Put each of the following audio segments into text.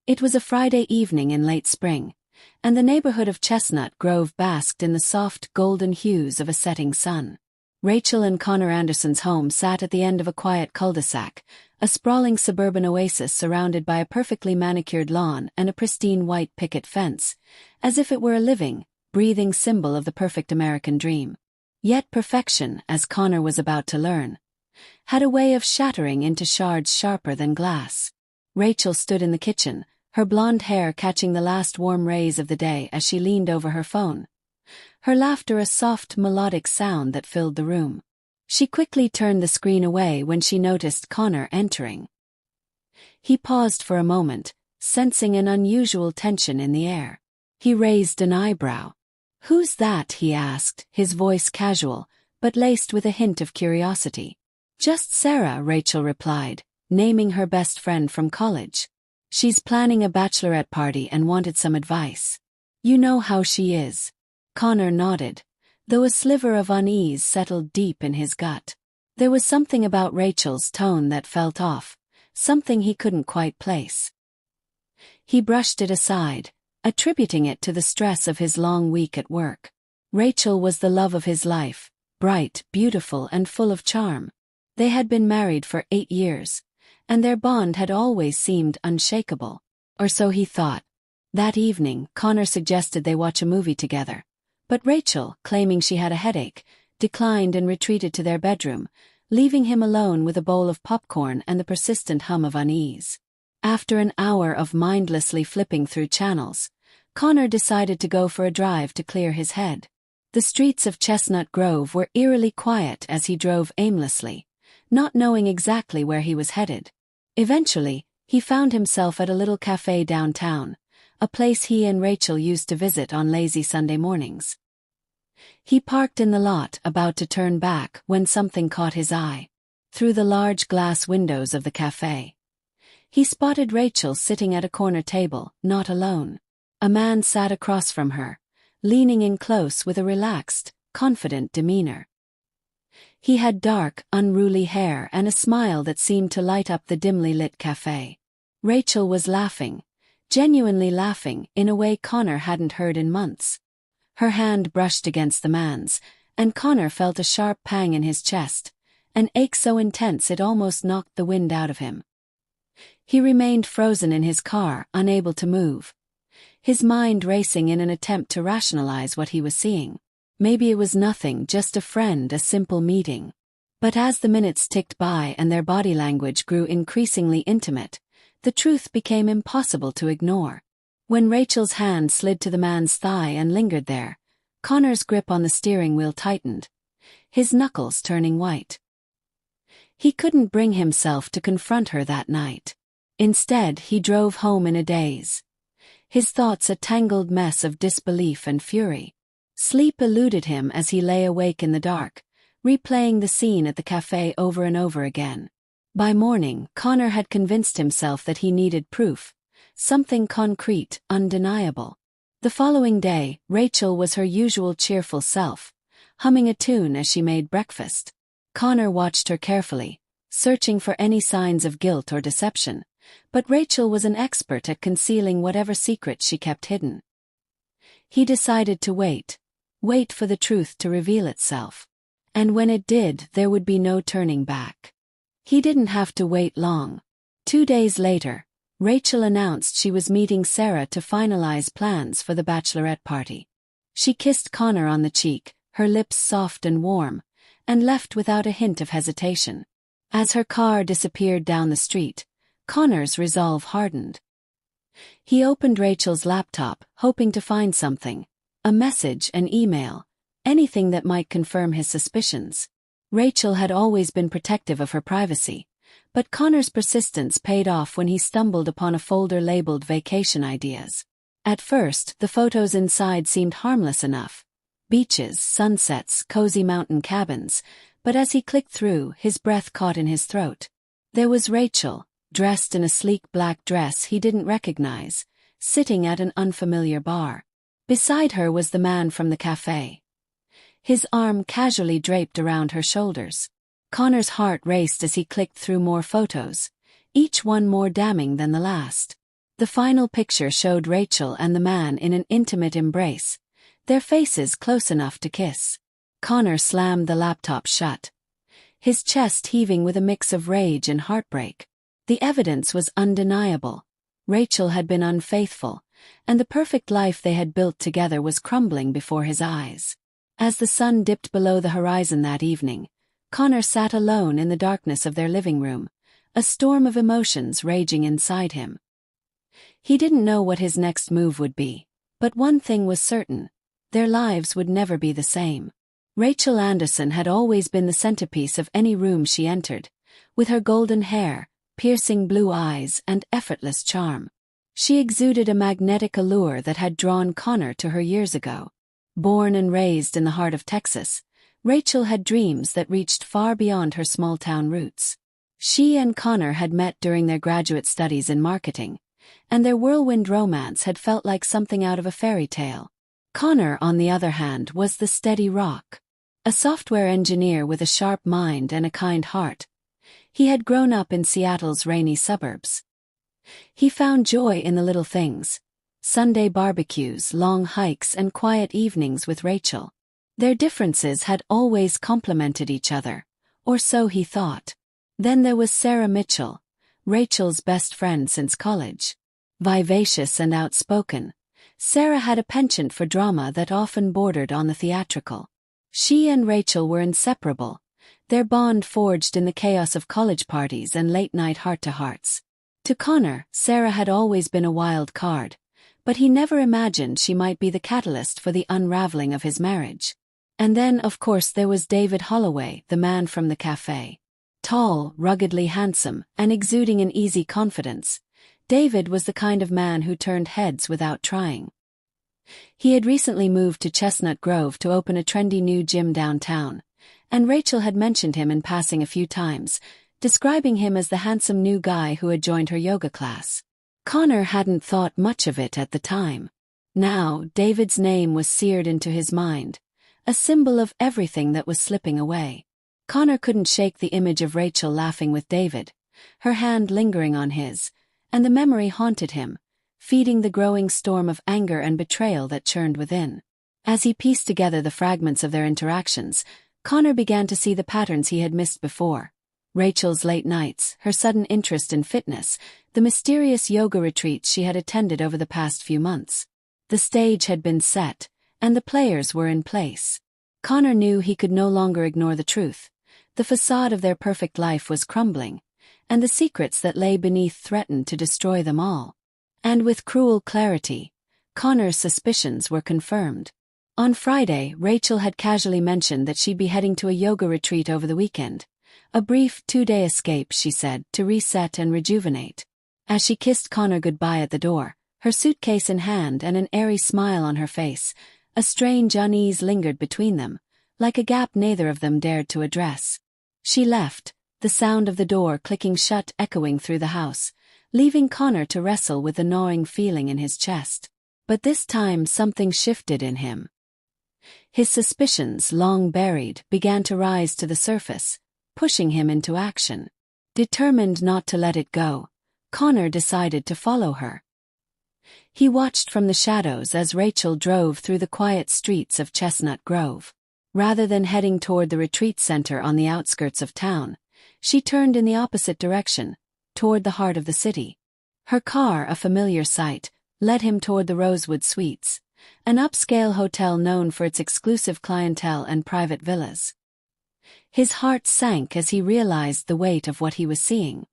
It was a Friday evening in late spring, and the neighborhood of Chestnut Grove basked in the soft, golden hues of a setting sun. Rachel and Connor Anderson's home sat at the end of a quiet cul-de-sac, a sprawling suburban oasis surrounded by a perfectly manicured lawn and a pristine white picket fence, as if it were a living, breathing symbol of the perfect American dream. Yet perfection, as Connor was about to learn, had a way of shattering into shards sharper than glass. Rachel stood in the kitchen, her blonde hair catching the last warm rays of the day as she leaned over her phone, her laughter a soft melodic sound that filled the room. She quickly turned the screen away when she noticed Connor entering. He paused for a moment, sensing an unusual tension in the air. He raised an eyebrow. "Who's that?" he asked, his voice casual, but laced with a hint of curiosity. "Just Sarah," Rachel replied, naming her best friend from college. "She's planning a bachelorette party and wanted some advice. You know how she is." Connor nodded, though a sliver of unease settled deep in his gut. There was something about Rachel's tone that felt off, something he couldn't quite place. He brushed it aside, attributing it to the stress of his long week at work. Rachel was the love of his life, bright, beautiful, and full of charm. They had been married for 8 years, and their bond had always seemed unshakable. Or so he thought. That evening, Connor suggested they watch a movie together, but Rachel, claiming she had a headache, declined and retreated to their bedroom, leaving him alone with a bowl of popcorn and the persistent hum of unease. After an hour of mindlessly flipping through channels, Connor decided to go for a drive to clear his head. The streets of Chestnut Grove were eerily quiet as he drove aimlessly, not knowing exactly where he was headed. Eventually, he found himself at a little cafe downtown, a place he and Rachel used to visit on lazy Sunday mornings. He parked in the lot, about to turn back, when something caught his eye. Through the large glass windows of the cafe, he spotted Rachel sitting at a corner table, not alone. A man sat across from her, leaning in close with a relaxed, confident demeanor. He had dark, unruly hair and a smile that seemed to light up the dimly lit cafe. Rachel was laughing, genuinely laughing, in a way Connor hadn't heard in months. Her hand brushed against the man's, and Connor felt a sharp pang in his chest, an ache so intense it almost knocked the wind out of him. He remained frozen in his car, unable to move, his mind racing in an attempt to rationalize what he was seeing. Maybe it was nothing, just a friend, a simple meeting. But as the minutes ticked by and their body language grew increasingly intimate, the truth became impossible to ignore. When Rachel's hand slid to the man's thigh and lingered there, Connor's grip on the steering wheel tightened, his knuckles turning white. He couldn't bring himself to confront her that night. Instead, he drove home in a daze, his thoughts a tangled mess of disbelief and fury. Sleep eluded him as he lay awake in the dark, replaying the scene at the cafe over and over again. By morning, Connor had convinced himself that he needed proof, something concrete, undeniable. The following day, Rachel was her usual cheerful self, humming a tune as she made breakfast. Connor watched her carefully, searching for any signs of guilt or deception, but Rachel was an expert at concealing whatever secrets she kept hidden. He decided to wait for the truth to reveal itself. And when it did, there would be no turning back. He didn't have to wait long. 2 days later, Rachel announced she was meeting Sarah to finalize plans for the bachelorette party. She kissed Connor on the cheek, her lips soft and warm, and left without a hint of hesitation. As her car disappeared down the street, Connor's resolve hardened. He opened Rachel's laptop, hoping to find something, a message, an email, anything that might confirm his suspicions. Rachel had always been protective of her privacy, but Connor's persistence paid off when he stumbled upon a folder labeled Vacation Ideas. At first, the photos inside seemed harmless enough. Beaches, sunsets, cozy mountain cabins, but as he clicked through, his breath caught in his throat. There was Rachel, dressed in a sleek black dress he didn't recognize, sitting at an unfamiliar bar. Beside her was the man from the cafe, his arm casually draped around her shoulders. Connor's heart raced as he clicked through more photos, each one more damning than the last. The final picture showed Rachel and the man in an intimate embrace, their faces close enough to kiss. Connor slammed the laptop shut, his chest heaving with a mix of rage and heartbreak. The evidence was undeniable. Rachel had been unfaithful, and the perfect life they had built together was crumbling before his eyes. As the sun dipped below the horizon that evening, Connor sat alone in the darkness of their living room, a storm of emotions raging inside him. He didn't know what his next move would be, but one thing was certain: their lives would never be the same. Rachel Anderson had always been the centerpiece of any room she entered, with her golden hair, piercing blue eyes, and effortless charm. She exuded a magnetic allure that had drawn Connor to her years ago. Born and raised in the heart of Texas, Rachel had dreams that reached far beyond her small-town roots. She and Connor had met during their graduate studies in marketing, and their whirlwind romance had felt like something out of a fairy tale. Connor, on the other hand, was the steady rock. A software engineer with a sharp mind and a kind heart, he had grown up in Seattle's rainy suburbs. He found joy in the little things: Sunday barbecues, long hikes, and quiet evenings with Rachel. Their differences had always complemented each other, or so he thought. Then there was Sarah Mitchell, Rachel's best friend since college. Vivacious and outspoken, Sarah had a penchant for drama that often bordered on the theatrical. She and Rachel were inseparable, their bond forged in the chaos of college parties and late-night heart-to-hearts. To Connor, Sarah had always been a wild card, but he never imagined she might be the catalyst for the unraveling of his marriage. And then, of course, there was David Holloway, the man from the cafe. Tall, ruggedly handsome, and exuding an easy confidence, David was the kind of man who turned heads without trying. He had recently moved to Chestnut Grove to open a trendy new gym downtown, and Rachel had mentioned him in passing a few times, describing him as the handsome new guy who had joined her yoga class. Connor hadn't thought much of it at the time. Now, David's name was seared into his mind, a symbol of everything that was slipping away. Connor couldn't shake the image of Rachel laughing with David, her hand lingering on his, and the memory haunted him, feeding the growing storm of anger and betrayal that churned within. As he pieced together the fragments of their interactions, Connor began to see the patterns he had missed before. Rachel's late nights, her sudden interest in fitness, the mysterious yoga retreats she had attended over the past few months. The stage had been set, and the players were in place. Connor knew he could no longer ignore the truth. The facade of their perfect life was crumbling, and the secrets that lay beneath threatened to destroy them all. And with cruel clarity, Connor's suspicions were confirmed. On Friday, Rachel had casually mentioned that she'd be heading to a yoga retreat over the weekend. A brief 2-day escape, she said, to reset and rejuvenate. As she kissed Connor goodbye at the door, her suitcase in hand and an airy smile on her face, a strange unease lingered between them, like a gap neither of them dared to address. She left, the sound of the door clicking shut echoing through the house, leaving Connor to wrestle with the gnawing feeling in his chest. But this time something shifted in him. His suspicions, long buried, began to rise to the surface, pushing him into action. Determined not to let it go, Connor decided to follow her. He watched from the shadows as Rachel drove through the quiet streets of Chestnut Grove. Rather than heading toward the retreat center on the outskirts of town, she turned in the opposite direction, toward the heart of the city. Her car, a familiar sight, led him toward the Rosewood Suites, an upscale hotel known for its exclusive clientele and private villas. His heart sank as he realized the weight of what he was seeing.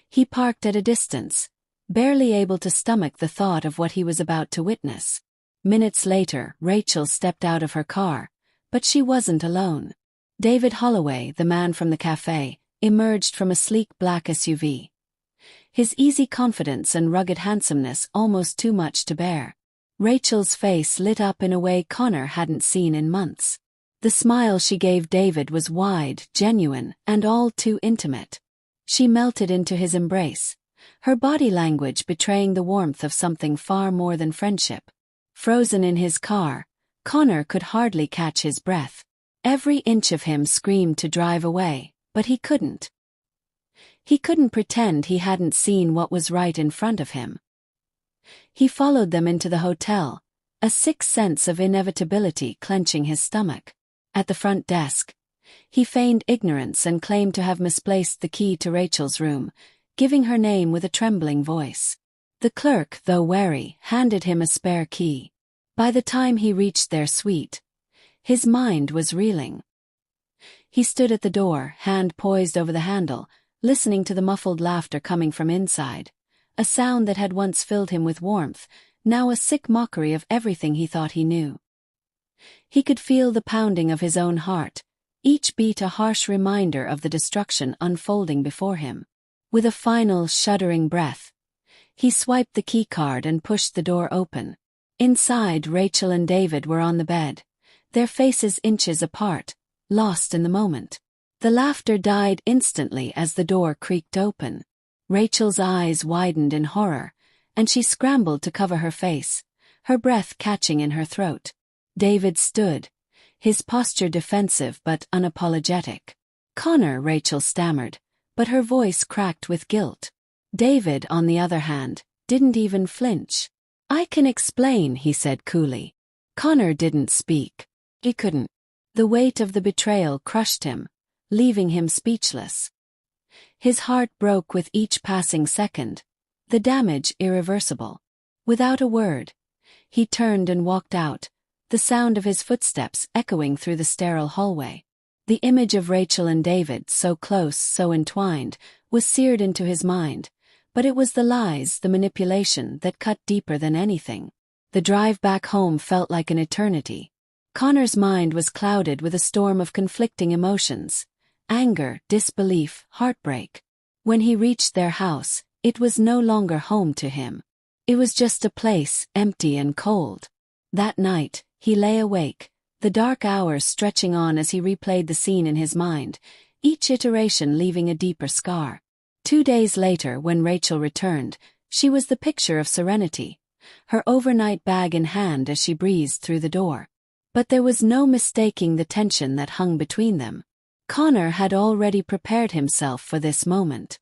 He parked at a distance, barely able to stomach the thought of what he was about to witness. Minutes later, Rachel stepped out of her car, but she wasn't alone. David Holloway, the man from the cafe, emerged from a sleek black SUV. His easy confidence and rugged handsomeness almost too much to bear. Rachel's face lit up in a way Connor hadn't seen in months. The smile she gave David was wide, genuine, and all too intimate. She melted into his embrace, her body language betraying the warmth of something far more than friendship. Frozen in his car, Connor could hardly catch his breath. Every inch of him screamed to drive away, but he couldn't. He couldn't pretend he hadn't seen what was right in front of him. He followed them into the hotel, a sick sense of inevitability clenching his stomach. At the front desk, he feigned ignorance and claimed to have misplaced the key to Rachel's room, giving her name with a trembling voice. The clerk, though wary, handed him a spare key. By the time he reached their suite, his mind was reeling. He stood at the door, hand poised over the handle, listening to the muffled laughter coming from inside, a sound that had once filled him with warmth, now a sick mockery of everything he thought he knew. He could feel the pounding of his own heart, each beat a harsh reminder of the destruction unfolding before him. With a final, shuddering breath, he swiped the keycard and pushed the door open. Inside, Rachel and David were on the bed, their faces inches apart, lost in the moment. The laughter died instantly as the door creaked open. Rachel's eyes widened in horror, and she scrambled to cover her face, her breath catching in her throat. David stood, his posture defensive but unapologetic. "Connor," Rachel stammered, but her voice cracked with guilt. David, on the other hand, didn't even flinch. "I can explain," he said coolly. Connor didn't speak. He couldn't. The weight of the betrayal crushed him, leaving him speechless. His heart broke with each passing second, the damage irreversible. Without a word, he turned and walked out, the sound of his footsteps echoing through the sterile hallway. The image of Rachel and David, so close, so entwined, was seared into his mind, but it was the lies, the manipulation, that cut deeper than anything. The drive back home felt like an eternity. Connor's mind was clouded with a storm of conflicting emotions: anger, disbelief, heartbreak. When he reached their house, it was no longer home to him. It was just a place, empty and cold. That night, he lay awake, the dark hours stretching on as he replayed the scene in his mind, each iteration leaving a deeper scar. 2 days later, when Rachel returned, she was the picture of serenity, her overnight bag in hand as she breezed through the door. But there was no mistaking the tension that hung between them. Connor had already prepared himself for this moment.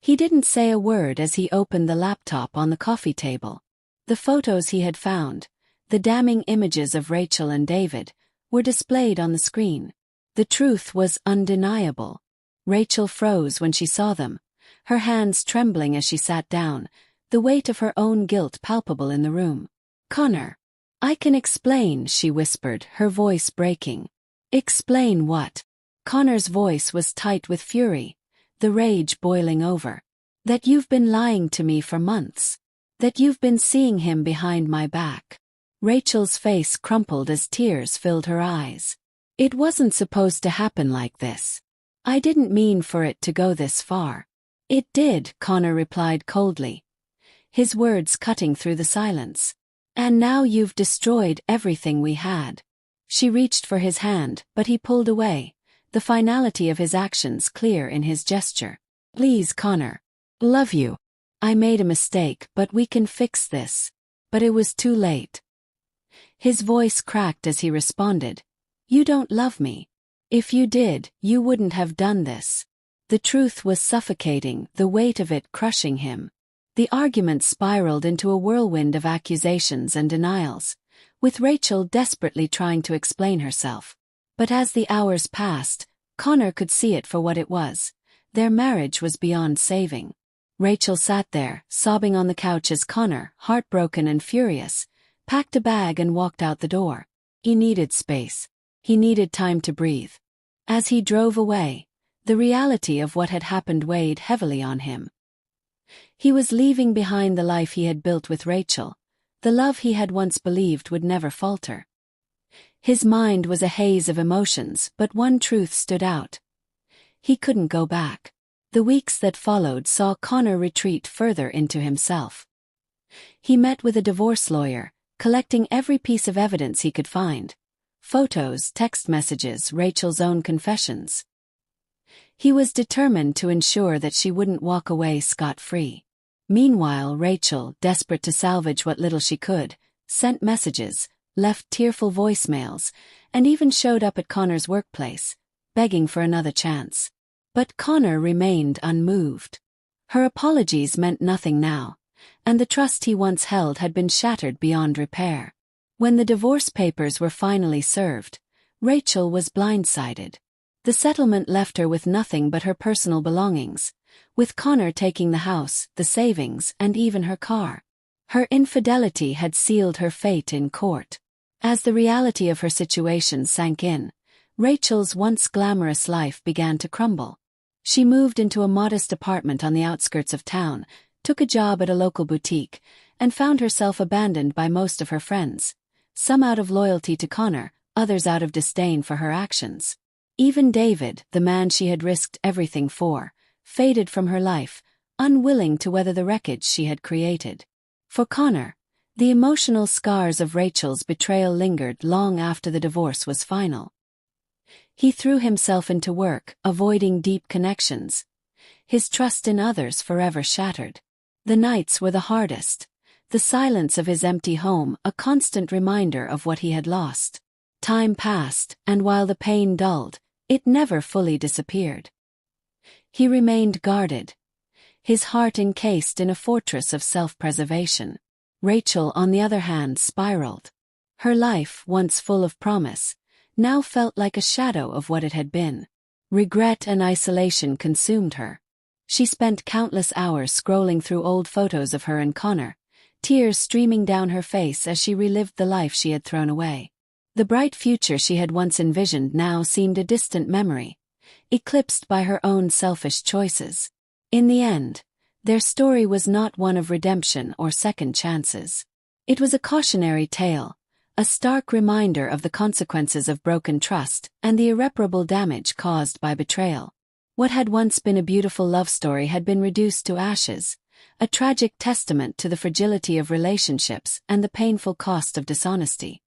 He didn't say a word as he opened the laptop on the coffee table. The photos he had found, the damning images of Rachel and David, were displayed on the screen. The truth was undeniable. Rachel froze when she saw them, her hands trembling as she sat down, the weight of her own guilt palpable in the room. "Connor, I can explain," she whispered, her voice breaking. "Explain what?" Connor's voice was tight with fury, the rage boiling over. "That you've been lying to me for months. That you've been seeing him behind my back." Rachel's face crumpled as tears filled her eyes. "It wasn't supposed to happen like this. I didn't mean for it to go this far." "It did," Connor replied coldly, his words cutting through the silence. "And now you've destroyed everything we had." She reached for his hand, but he pulled away, the finality of his actions clear in his gesture. "Please, Connor. Love you. I made a mistake, but we can fix this." But it was too late. His voice cracked as he responded, "You don't love me. If you did, you wouldn't have done this." The truth was suffocating, the weight of it crushing him. The argument spiraled into a whirlwind of accusations and denials, with Rachel desperately trying to explain herself. But as the hours passed, Connor could see it for what it was. Their marriage was beyond saving. Rachel sat there, sobbing on the couch as Connor, heartbroken and furious, packed a bag and walked out the door. He needed space. He needed time to breathe. As he drove away, the reality of what had happened weighed heavily on him. He was leaving behind the life he had built with Rachel, the love he had once believed would never falter. His mind was a haze of emotions, but one truth stood out. He couldn't go back. The weeks that followed saw Connor retreat further into himself. He met with a divorce lawyer, collecting every piece of evidence he could find: photos, text messages, Rachel's own confessions. He was determined to ensure that she wouldn't walk away scot-free. Meanwhile, Rachel, desperate to salvage what little she could, sent messages, left tearful voicemails, and even showed up at Connor's workplace, begging for another chance. But Connor remained unmoved. Her apologies meant nothing now, and the trust he once held had been shattered beyond repair. When the divorce papers were finally served, Rachel was blindsided. The settlement left her with nothing but her personal belongings, with Connor taking the house, the savings, and even her car. Her infidelity had sealed her fate in court. As the reality of her situation sank in, Rachel's once glamorous life began to crumble. She moved into a modest apartment on the outskirts of town, took a job at a local boutique, and found herself abandoned by most of her friends, some out of loyalty to Connor, others out of disdain for her actions. Even David, the man she had risked everything for, faded from her life, unwilling to weather the wreckage she had created. For Connor, the emotional scars of Rachel's betrayal lingered long after the divorce was final. He threw himself into work, avoiding deep connections, his trust in others forever shattered. The nights were the hardest, the silence of his empty home a constant reminder of what he had lost. Time passed, and while the pain dulled, it never fully disappeared. He remained guarded, his heart encased in a fortress of self-preservation. Rachel, on the other hand, spiraled. Her life, once full of promise, now felt like a shadow of what it had been. Regret and isolation consumed her. She spent countless hours scrolling through old photos of her and Connor, tears streaming down her face as she relived the life she had thrown away. The bright future she had once envisioned now seemed a distant memory, eclipsed by her own selfish choices. In the end, their story was not one of redemption or second chances. It was a cautionary tale, a stark reminder of the consequences of broken trust and the irreparable damage caused by betrayal. What had once been a beautiful love story had been reduced to ashes, a tragic testament to the fragility of relationships and the painful cost of dishonesty.